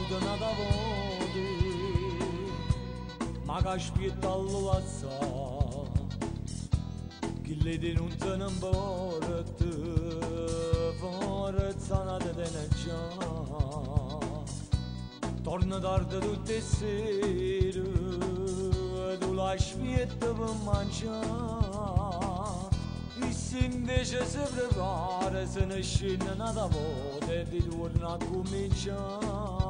volta nada vode Maga spietalo la sa Che le denunce non vorrete Forza de deneggia Torna tardi tutte sere Tu la spietta per mangiare E se invece si prepara Se ne scende nada vode E ritorna a cominciare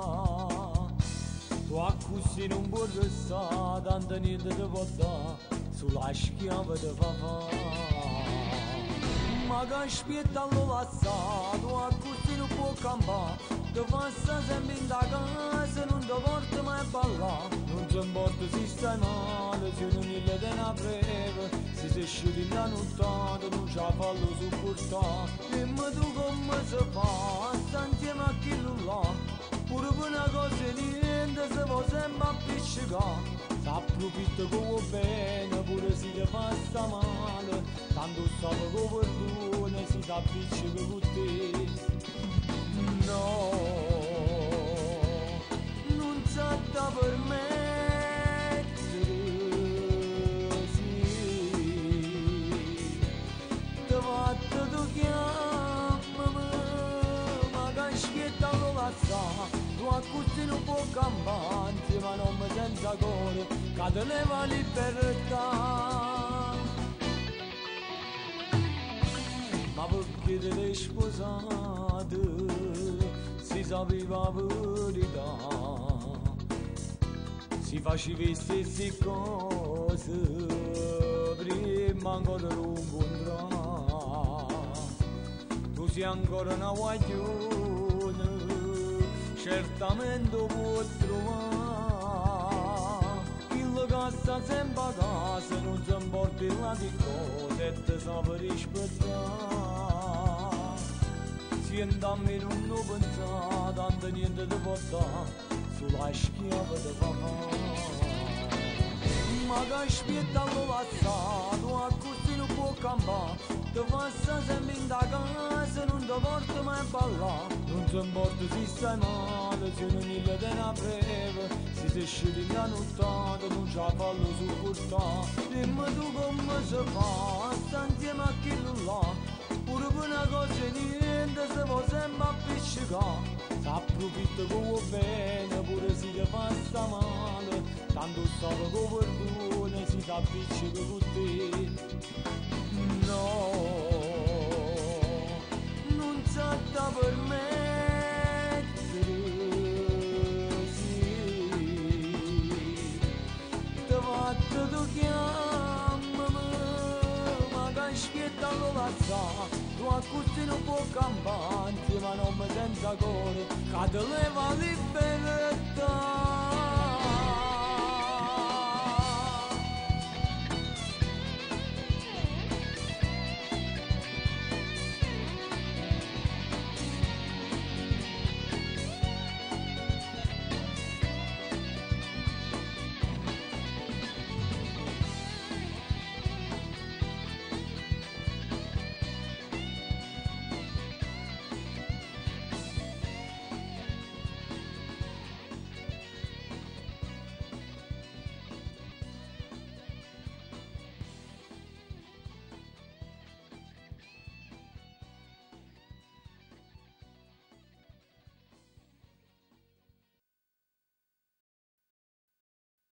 Tu così non puoi restare, tanto niente ti può dare, sulla schiava ti fa Ma che aspetta lo sa, tu così non puoi cambiare, ti passa sempre in da casa, non ti porta mai a ballare, non ti importa se stai male, se non gli te ne frega, se sei uscito in la nottata, non ci fallo supportare, dimmi tu come si fa, sta insieme a chi non l'ha. Pure per una cosa niente si può sempre appiccicare S'approfitta come bene pure se ti fa sta male Tanto sape che perdona si s'appiccica con te No, non sa da permettere sì Ti fatto tu chiamami Ma che schietta lo la sa Tu così non può campare ma non mi senza cuore che te leva libertà Ma perché te l'hai sposata si sapeva la verità si faceva le stesse cose prima ancora non incontrare tu sei ancora una guaglione certamente può trovare quello che sta sempre a casa non si importa la di cose e ti sa per rispettare se andammi non lo pensare tanto niente ti può dare sulla schiava ti fa ma che aspetta lo passato così non può cambiare ti passa sempre in da casa non ti porta mai a ballare non ti importa se stai male se non gli te ne frega se sei uscito in la nottata non ci fallo supportare dimmi tu come si fa sta insieme a chi non l'ha pure per una cosa niente si può sempre appiccicare s'approfitta come bene pure se ti fa sta male tanto sape che perdona si s'appiccica con te No, non sa da permettere, sì. Ti fatto tu chiamami, ma che schietta lo la sa, tu così non può campare, ma non mi senza cuore, che te leva libertà.